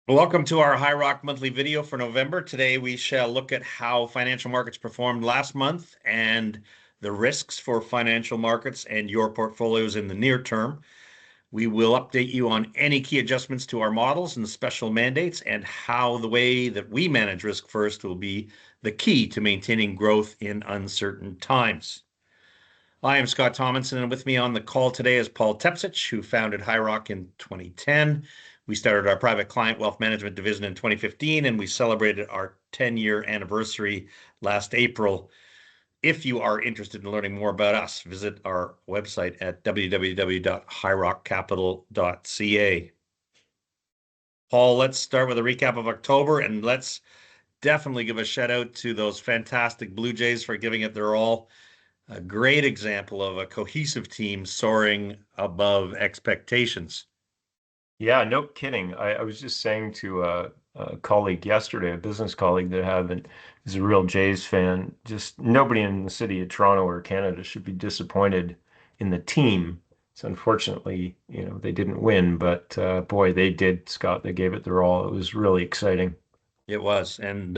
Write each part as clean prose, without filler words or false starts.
Welcome to our High Rock monthly video for November. Today we shall look at how financial markets performed last month and the risks for financial markets and your portfolios in the near term. We will update you on any key adjustments to our models and special mandates and how the way that we manage risk first will be the key to maintaining growth in uncertain times. I am Scott Tomlinson, and with me on the call today is Paul Tepsich, who founded High Rock in 2010. We started our private client wealth management division in 2015, and we celebrated our 10-year anniversary last April. If you are interested in learning more about us, visit our website at www.highrockcapital.ca. Paul, let's start with a recap of October, and let's definitely give a shout out to those fantastic Blue Jays for giving it their all. A great example of a cohesive team soaring above expectations. Yeah, no kidding. I was just saying to a colleague yesterday, a business colleague that I have, and is a real Jays fan. Just nobody in the city of Toronto or Canada should be disappointed in the team. So unfortunately, they didn't win, but boy, they did, Scott. They gave it their all. It was really exciting. It was, and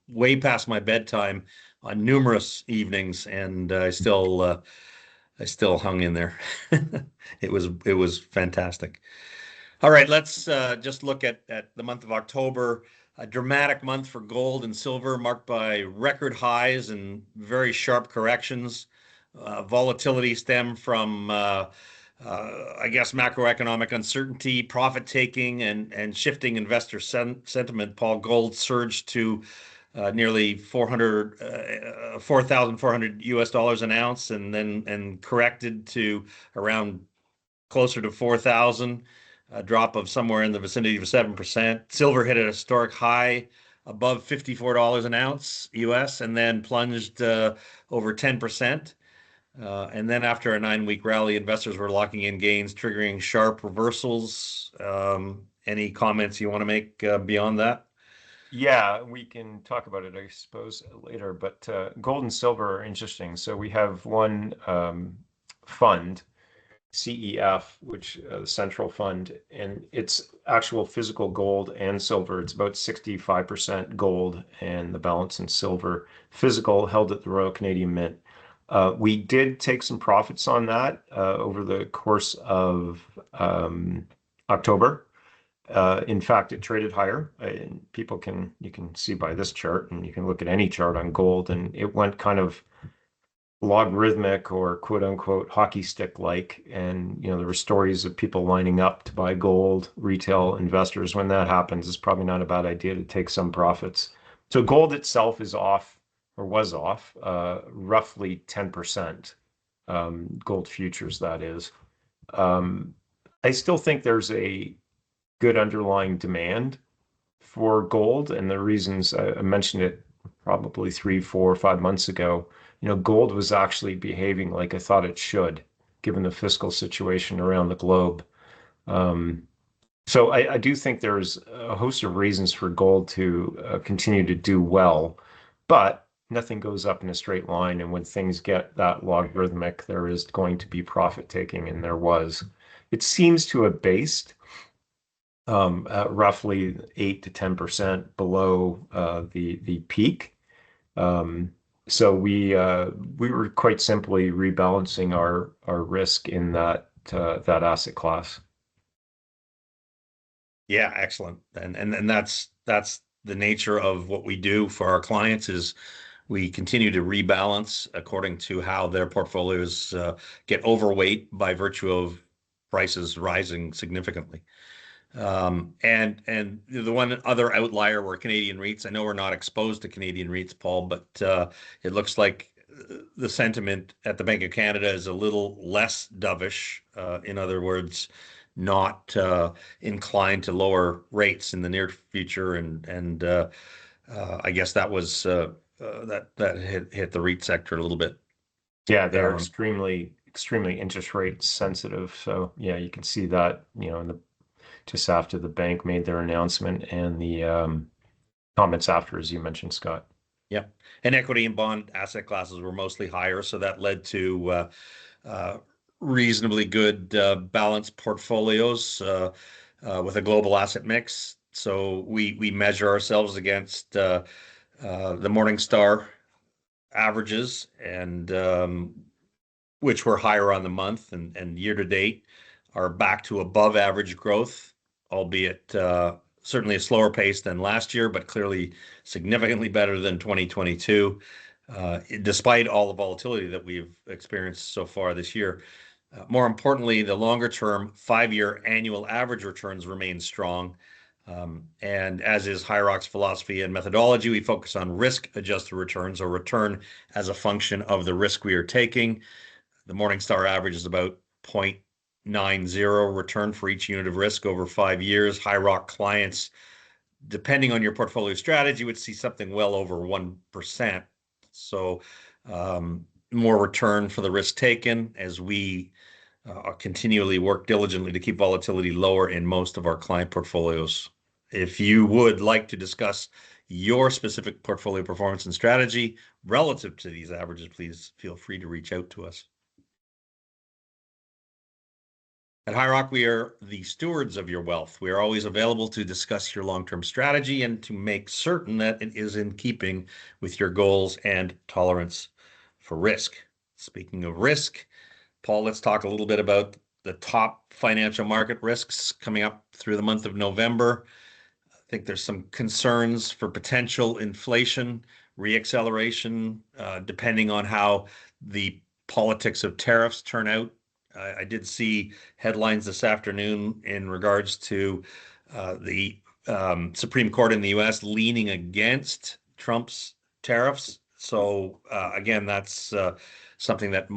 way past my bedtime on numerous evenings, and I still hung in there. It was fantastic. All right, let's just look at the month of October. A dramatic month for gold and silver, marked by record highs and very sharp corrections. Volatility stemmed from, I guess, macroeconomic uncertainty, profit taking, and shifting investor sentiment. Paul, gold surged to nearly 4,400 US dollars an ounce, and then corrected to around closer to 4,000, a drop of somewhere in the vicinity of 7%. Silver hit a historic high above $54 an ounce US, and then plunged over 10%. And then after a 9-week rally, investors were locking in gains, triggering sharp reversals. Any comments you want to make beyond that? Yeah, we can talk about it, I suppose, later. But gold and silver are interesting. So we have one fund, CEF, which the central fund, and it's actual physical gold and silver. It's about 65% gold and the balance in silver. Physical held at the Royal Canadian Mint. We did take some profits on that over the course of October. In fact, it traded higher. And you can see by this chart, and you can look at any chart on gold, and it went kind of logarithmic or quote unquote hockey stick like. And there were stories of people lining up to buy gold, retail investors. When that happens, it's probably not a bad idea to take some profits. So gold itself is off, or was off, roughly 10%. Gold futures, that is. I still think there's a good underlying demand for gold, and the reasons I mentioned it probably 3, 4, 5 months ago. Gold was actually behaving like I thought it should, given the fiscal situation around the globe. So I do think there's a host of reasons for gold to continue to do well, but nothing goes up in a straight line. And when things get that logarithmic, there is going to be profit taking, and there was. It seems to have based at roughly 8 to 10% below the peak. So we were quite simply rebalancing our risk in that asset class. Yeah, excellent. And that's the nature of what we do for our clients is we continue to rebalance according to how their portfolios get overweight by virtue of prices rising significantly. And the one other outlier were Canadian REITs. I know we're not exposed to Canadian REITs, Paul, but it looks like the sentiment at the Bank of Canada is a little less dovish. In other words, not inclined to lower rates in the near future, and I guess that was that hit the REIT sector a little bit. Yeah, they're Um, extremely interest rate sensitive. So yeah, you can see that, just after the bank made their announcement and the comments after, as you mentioned, Scott. yeah, and equity and bond asset classes were mostly higher, so that led to uh, reasonably good balanced portfolios with a global asset mix. So we measure ourselves against the Morningstar averages, and which were higher on the month, and year to date are back to above average growth, albeit certainly a slower pace than last year, but clearly significantly better than 2022, despite all the volatility that we've experienced so far this year. More importantly, the longer term 5-year annual average returns remain strong. And as is High Rock's philosophy and methodology, we focus on risk-adjusted returns, or return as a function of the risk we are taking. The Morningstar average is about 0.90 return for each unit of risk over 5 years. High Rock clients, depending on your portfolio strategy, would see something well over 1%. So more return for the risk taken, as we continually work diligently to keep volatility lower in most of our client portfolios. If you would like to discuss your specific portfolio performance and strategy relative to these averages, please feel free to reach out to us. At High Rock, we are the stewards of your wealth. We are always available to discuss your long-term strategy and to make certain that it is in keeping with your goals and tolerance for risk. Speaking of risk, Paul, let's talk a little bit about the top financial market risks coming up through the month of November. I think there's some concerns for potential inflation, reacceleration, depending on how the politics of tariffs turn out. I did see headlines this afternoon in regards to the Supreme Court in the U.S. leaning against Trump's tariffs. So again, that's something that we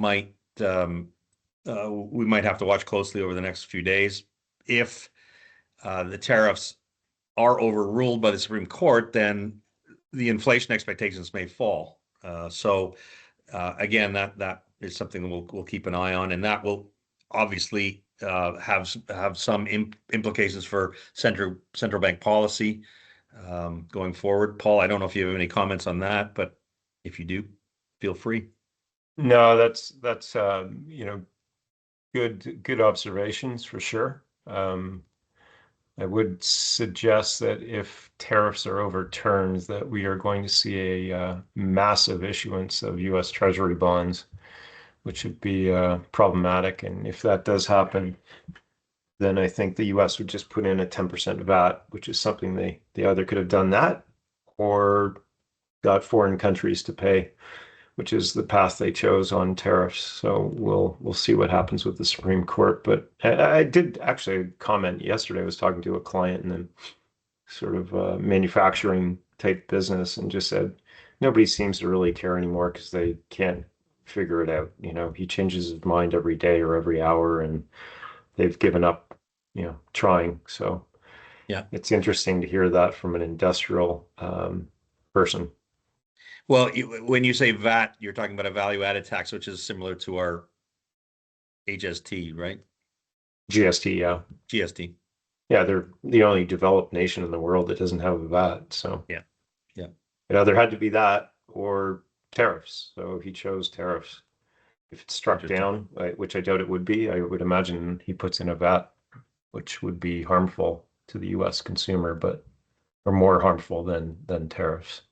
might have to watch closely over the next few days. If the tariffs are overruled by the Supreme Court, then the inflation expectations may fall. So again, that is something that we'll keep an eye on, and that will obviously have some implications for central bank policy going forward. Paul, I don't know if you have any comments on that, but if you do, feel free. No, that's good observations for sure. I would suggest that if tariffs are overturned, that we are going to see a massive issuance of U.S. Treasury bonds, which would be problematic. And if that does happen, then I think the U.S. would just put in a 10% VAT, which is something they either could have done that or got foreign countries to pay, which is the path they chose on tariffs. So we'll see what happens with the Supreme Court. But I did actually comment yesterday. I was talking to a client in the sort of manufacturing type business, and just said nobody seems to really care anymore because they can't figure it out. He changes his mind every day or every hour, and they've given up, trying. So Yeah. it's interesting to hear that from an industrial person. Well, when you say VAT, you're talking about a value-added tax, which is similar to our HST, right? GST, yeah. GST. Yeah, they're the only developed nation in the world that doesn't have a VAT. So Yeah. it either had to be that or tariffs. So he chose tariffs. If it's struck down, which I doubt it would be, I would imagine he puts in a VAT, which would be harmful to the U.S. consumer, or more harmful than tariffs.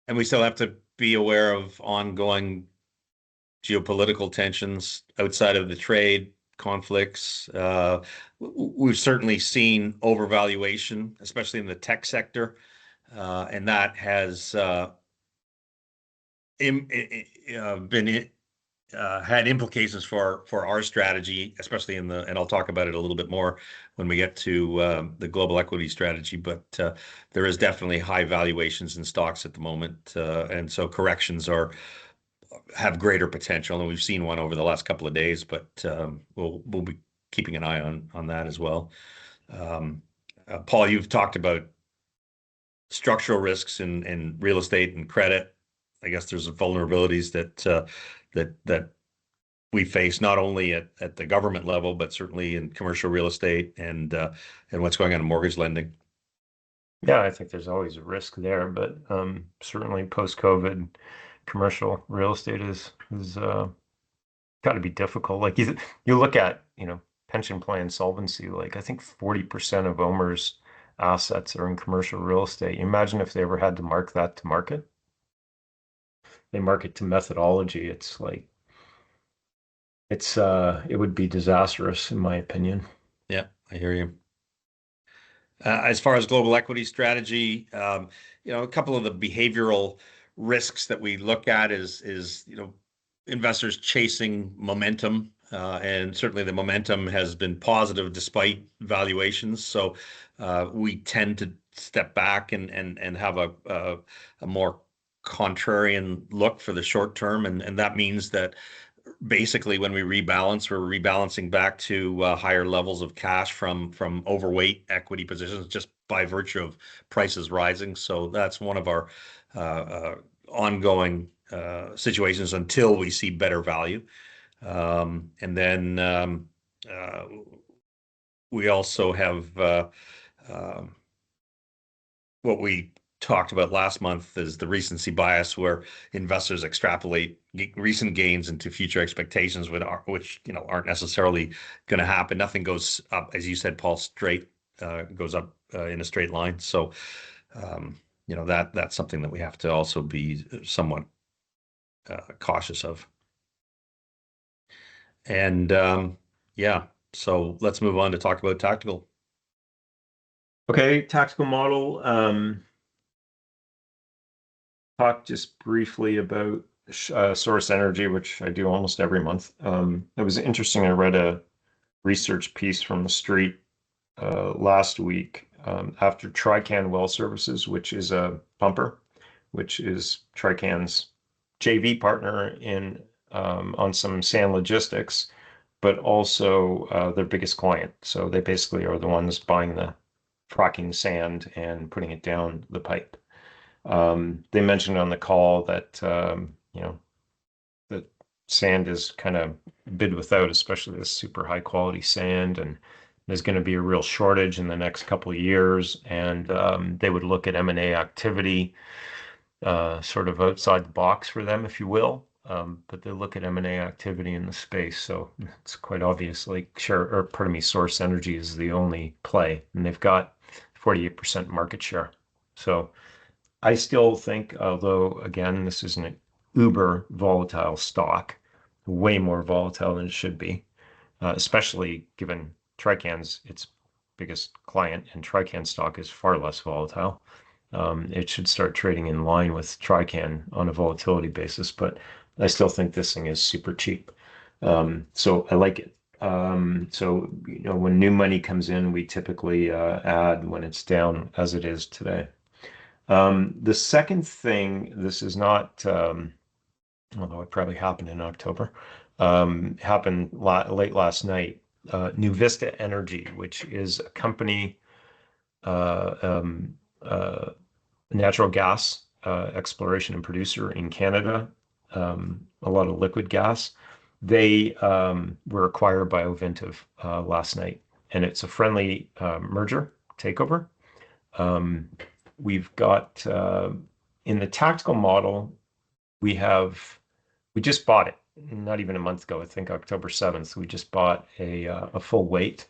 And we still have to be aware of ongoing geopolitical tensions outside of the trade conflicts. We've certainly seen overvaluation, especially in the tech sector, and that has been had implications for our strategy, especially and I'll talk about it a little bit more when we get to the global equity strategy. But there is definitely high valuations in stocks at the moment, and so corrections have greater potential, and we've seen one over the last couple of days. But we'll be keeping an eye on that as well. Paul, you've talked about structural risks in real estate and credit. I guess there's vulnerabilities that we face not only at the government level, but certainly in commercial real estate and what's going on in mortgage lending. Yeah, I think there's always a risk there, but certainly post-COVID, commercial real estate is got to be difficult. Like you look at pension plan solvency. Like I think 40% of OMER's assets are in commercial real estate. Imagine if they ever had to mark that to market. They mark it to methodology. It's like it would be disastrous in my opinion. Yeah, I hear you. As far as global equity strategy, a couple of the behavioral risks that we look at is investors chasing momentum, and certainly the momentum has been positive despite valuations. So we tend to step back and have a more contrarian look for the short term, and that means that basically when we rebalance, we're rebalancing back to higher levels of cash from overweight equity positions just by virtue of prices rising. So that's one of our ongoing situations until we see better value. And then we also have what we talked about last month is the recency bias, where investors extrapolate recent gains into future expectations, which aren't necessarily going to happen. Nothing goes up, as you said, Paul, straight goes up in a straight line. So that's something that we have to also be somewhat cautious of. And yeah, so let's move on to talk about tactical. Okay, tactical model. Talk just briefly about Source Energy, which I do almost every month. It was interesting. I read a research piece from the street last week after Trican Well Services, which is a pumper, which is Trican's JV partner in on some sand logistics, but also their biggest client. So they basically are the ones buying the fracking sand and putting it down the pipe. They mentioned on the call that that sand is kind of bid without, especially this super high quality sand, and there's going to be a real shortage in the next couple of years. And they would look at M&A activity, sort of outside the box for them, if you will. But they look at M&A activity in the space, so it's quite obvious. Like Source Energy is the only play, and they've got 48% market share. So I still think, although again, this is an uber volatile stock, way more volatile than it should be, especially given Trican's its biggest client, and Trican stock is far less volatile. It should start trading in line with Trican on a volatility basis, but I still think this thing is super cheap. So I like it. So when new money comes in, we typically add when it's down as it is today. The second thing, this is not, although it probably happened in October, happened late last night. New Vista Energy, which is a company, natural gas exploration and producer in Canada, a lot of liquid gas. They were acquired by Ovintiv last night, and it's a friendly merger takeover. We've got in the tactical model, we just bought it not even a month ago. I think October 7th, we just bought a full weight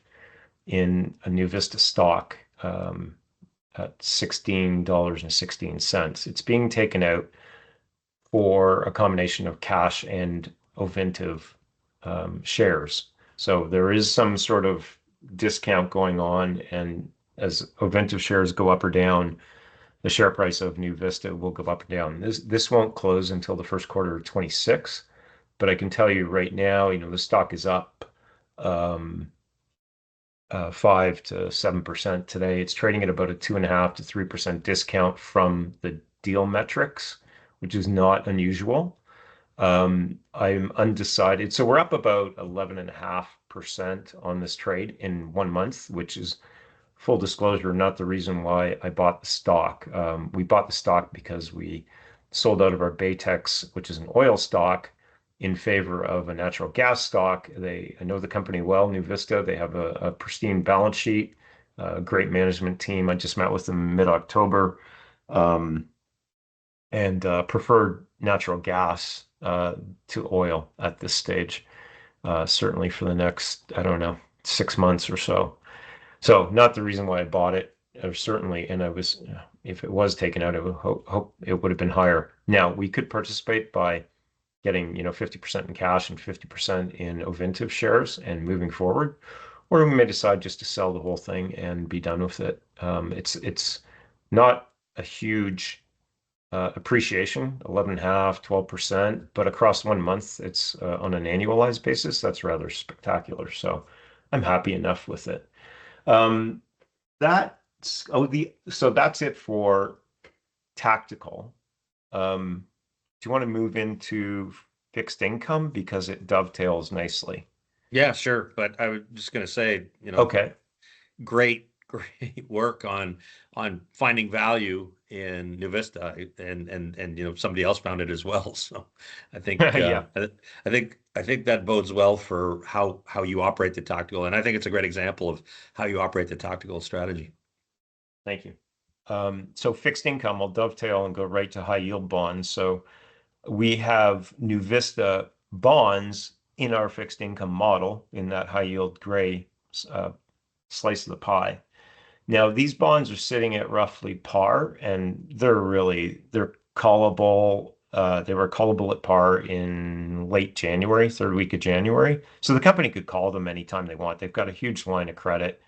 in a New Vista stock at $16.16. It's being taken out for a combination of cash and Ovintiv shares. So there is some sort of discount going on, and as Ovintiv shares go up or down, the share price of New Vista will go up and down. This won't close until the first quarter of 26, but I can tell you right now, the stock is up 5 to 7% today. It's trading at about a 2.5 to 3% discount from the deal metrics, which is not unusual. I'm undecided. So we're up about 11.5% on this trade in 1 month, which is, full disclosure, not the reason why I bought the stock. We bought the stock because we sold out of our Baytex, which is an oil stock, in favor of a natural gas stock. I know the company well, New Vista. They have a pristine balance sheet, a great management team. I just met with them mid-October, and preferred natural gas to oil at this stage, certainly for the next, I don't know, 6 months or so. So not the reason why I bought it, or certainly, and I was, if it was taken out, I would hope it would have been higher. Now we could participate by getting, 50% in cash and 50% in Ovintiv shares and moving forward, or we may decide just to sell the whole thing and be done with it. It's not a huge appreciation, 11.5, 12%, but across 1 month, it's on an annualized basis. That's rather spectacular. So I'm happy enough with it. Um, so that's it for tactical. Do you want to move into fixed income because it dovetails nicely? Yeah, sure. But I was just going to say, Okay. great, great work on finding value in New Vista, and somebody else found it as well. So I think Yeah. I think that bodes well for how you operate the tactical, and I think it's a great example of how you operate the tactical strategy. Thank you. So fixed income, I'll dovetail and go right to high yield bonds. So we have New Vista bonds in our fixed income model in that high yield gray uh, slice of the pie. Now, these bonds are sitting at roughly par, and they're callable. They were callable at par in late January, third week of January. So the company could call them anytime they want. They've got a huge line of credit,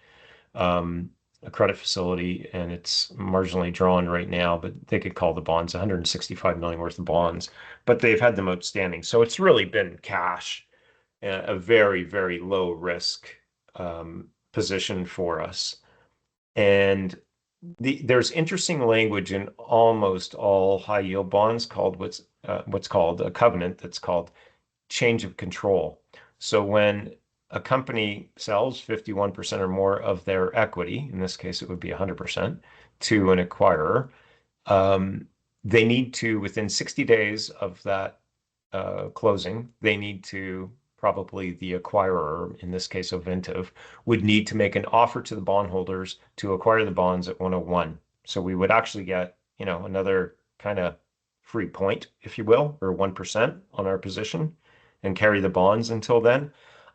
um, a credit facility, and it's marginally drawn right now, but they could call the bonds, 165 million worth of bonds, but they've had them outstanding. So it's really been cash, a very, very low risk position for us. And there's interesting language in almost all high yield bonds called what's called a covenant that's called change of control. So when a company sells 51% or more of their equity, in this case it would be 100%, to an acquirer, um, they need to, within 60 days of that closing, they need to, probably the acquirer, in this case Ovintiv, would need to make an offer to the bondholders to acquire the bonds at 101. So we would actually get, another kind of free point, if you will, or 1% on our position and carry the bonds until then.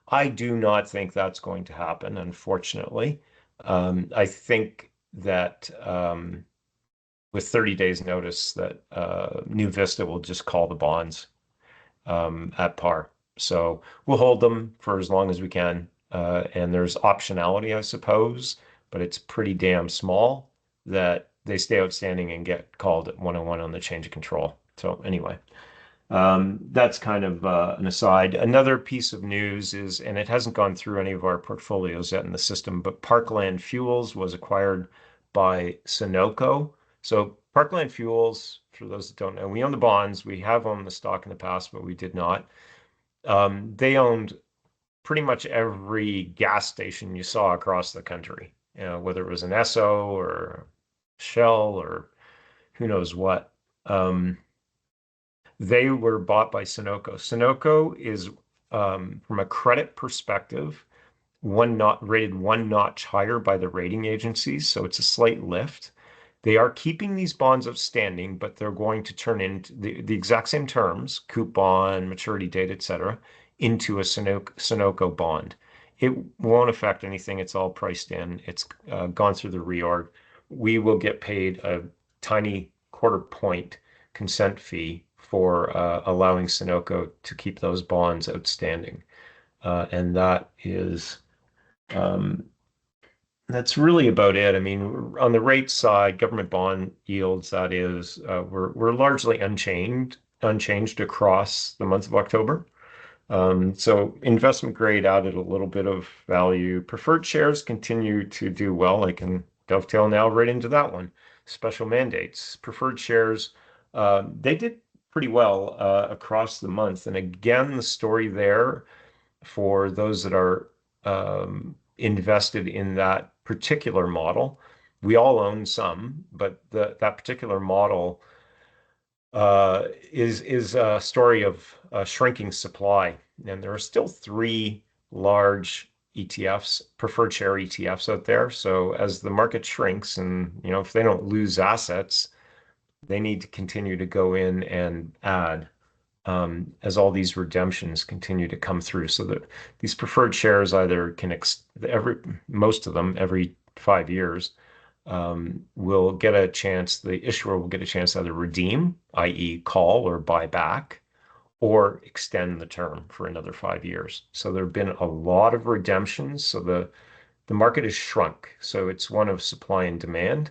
I do not think that's going to happen, unfortunately. I think that with 30 days notice that New Vista will just call the bonds at par. So we'll hold them for as long as we can. And there's optionality, I suppose, but it's pretty damn small that they stay outstanding and get called at 101 on the change of control. So anyway, that's kind of an aside. Another piece of news is, and it hasn't gone through any of our portfolios yet in the system, but Parkland Fuels was acquired by Sunoco. So Parkland Fuels, for those that don't know, we own the bonds. We have owned the stock in the past, but we did not. They owned pretty much every gas station you saw across the country, whether it was an Esso or Shell or who knows what. They were bought by Sunoco. Sunoco is, from a credit perspective, rated one notch higher by the rating agencies, so it's a slight lift. They are keeping these bonds outstanding, but they're going to turn into the exact same terms, coupon, maturity date, etc., into a Sunoco bond. It won't affect anything. It's all priced in. It's gone through the reorg. We will get paid a tiny quarter point consent fee for allowing Sunoco to keep those bonds outstanding. And um, that's really about it. I mean, on the rate side, government bond yields, that is, we're largely unchanged across the month of October. So investment grade added a little bit of value. Preferred shares continue to do well. I can dovetail now right into that one. Special mandates. Preferred shares, they did pretty well across the month. And again, the story there for those that are invested in that particular model. We all own some, but that particular model is a story of shrinking supply, and there are still three large ETFs, preferred share ETFs out there. So as the market shrinks, and if they don't lose assets, they need to continue to go in and add. as all these redemptions continue to come through. So that these preferred shares either can most of them every 5 years will get a chance. The issuer will get a chance to either redeem, i.e., call or buy back, or extend the term for another 5 years. So there have been a lot of redemptions. So the market has shrunk. So it's one of supply and demand.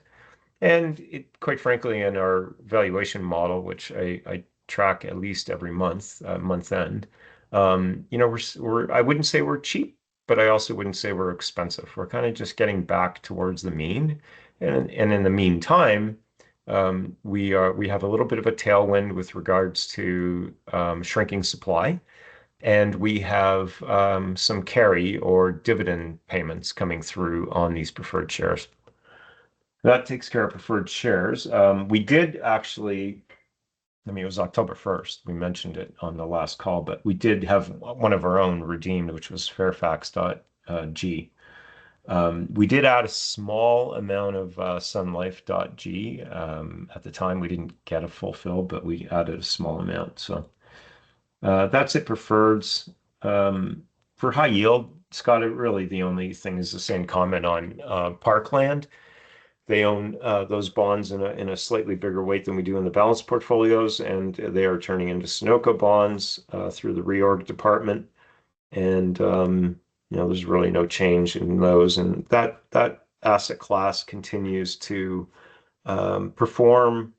And it, quite frankly, in our valuation model, which I track at least every month, month end, I wouldn't say we're cheap, but I also wouldn't say we're expensive. We're kind of just getting back towards the mean. And in the meantime, we have a little bit of a tailwind with regards to shrinking supply. And we have some carry or dividend payments coming through on these preferred shares. That takes care of preferred shares. We did actually, I mean, it was October 1st. We mentioned it on the last call, but we did have one of our own redeemed, which was Fairfax.G. We did add a small amount of Sun Life.G. At the time, we didn't get a full fill, but we added a small amount. So that's it, preferreds. For high yield, Scott, really the only thing is the same comment on Parkland. They own those bonds in a slightly bigger weight than we do in the balanced portfolios, and they are turning into Sunoco bonds through the reorg department. And there's really no change in those, and that asset class continues to perform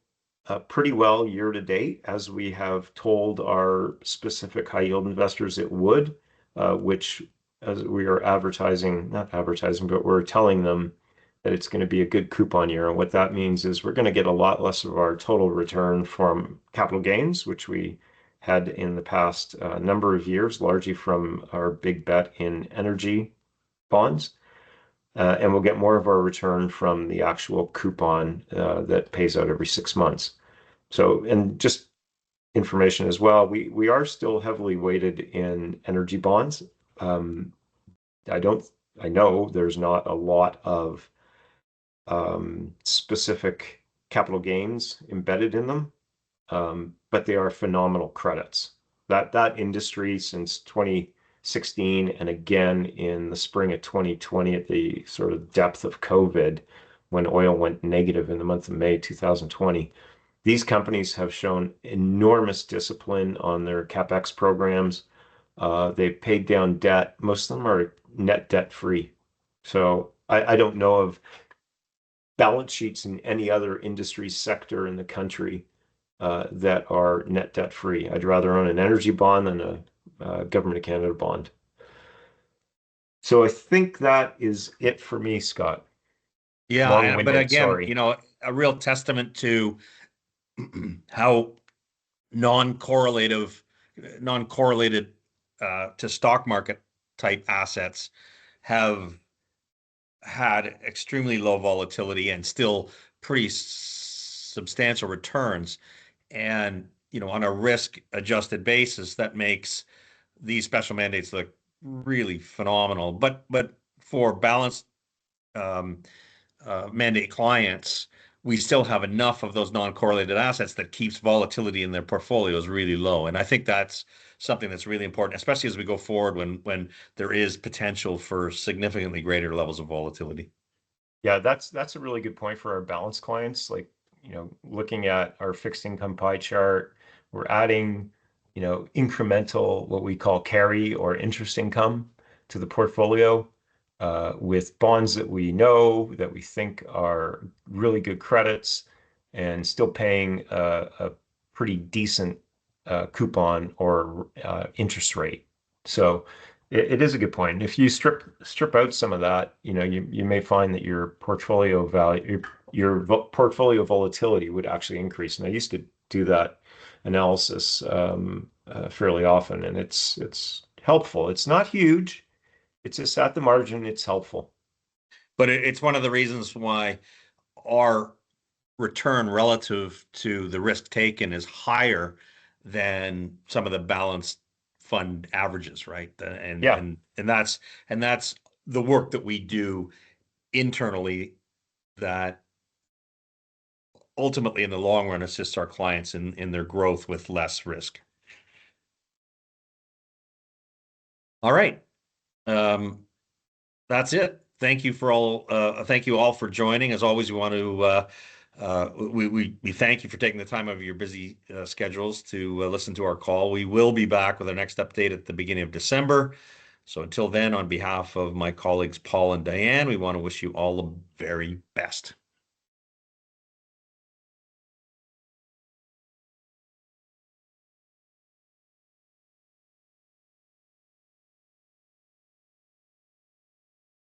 pretty well year to date, as we have told our specific high yield investors it would, which as we are not advertising, but we're telling them that it's going to be a good coupon year. And what that means is we're going to get a lot less of our total return from capital gains, which we had in the past number of years, largely from our big bet in energy bonds. And we'll get more of our return from the actual coupon that pays out every 6 months. So, and just information as well, we are still heavily weighted in energy bonds. I know there's not a lot of specific capital gains embedded in them, but they are phenomenal credits. That industry since 2016 and again in the spring of 2020 at the sort of depth of COVID, when oil went negative in the month of May 2020, these companies have shown enormous discipline on their CapEx programs. They've paid down debt. Most of them are net debt free. So I don't know of balance sheets in any other industry sector in the country that are net debt free. I'd rather own an energy bond than a Government of Canada bond. So I think that is it for me, Scott. Yeah, but Long-winded, again, sorry. A real testament to how non-correlated to stock market type assets have had extremely low volatility and still pretty substantial returns. And, on a risk adjusted basis, that makes these special mandates look really phenomenal. But for balanced mandate clients, we still have enough of those non-correlated assets that keeps volatility in their portfolios really low. And I think that's something that's really important, especially as we go forward when there is potential for significantly greater levels of volatility. Yeah, that's a really good point for our balance clients. Like, looking at our fixed income pie chart, we're adding, incremental, what we call carry or interest income to the portfolio with bonds that we know that we think are really good credits and still paying a pretty decent coupon or interest rate. So it is a good point. If you strip out some of that, you may find that your portfolio value, your portfolio volatility would actually increase. And I used to do that analysis fairly often, and it's helpful. It's not huge. It's just at the margin, it's helpful. But it's one of the reasons why our return relative to the risk taken is higher than some of the balanced fund averages, right? And Yeah. that's the work that we do internally that ultimately in the long run assists our clients in their growth with less risk. All right. Um, that's it. Thank you all for joining. As always, we want to we thank you for taking the time out of your busy schedules to listen to our call. We will be back with our next update at the beginning of December. So until then, on behalf of my colleagues Paul and Diane, we want to wish you all the very best.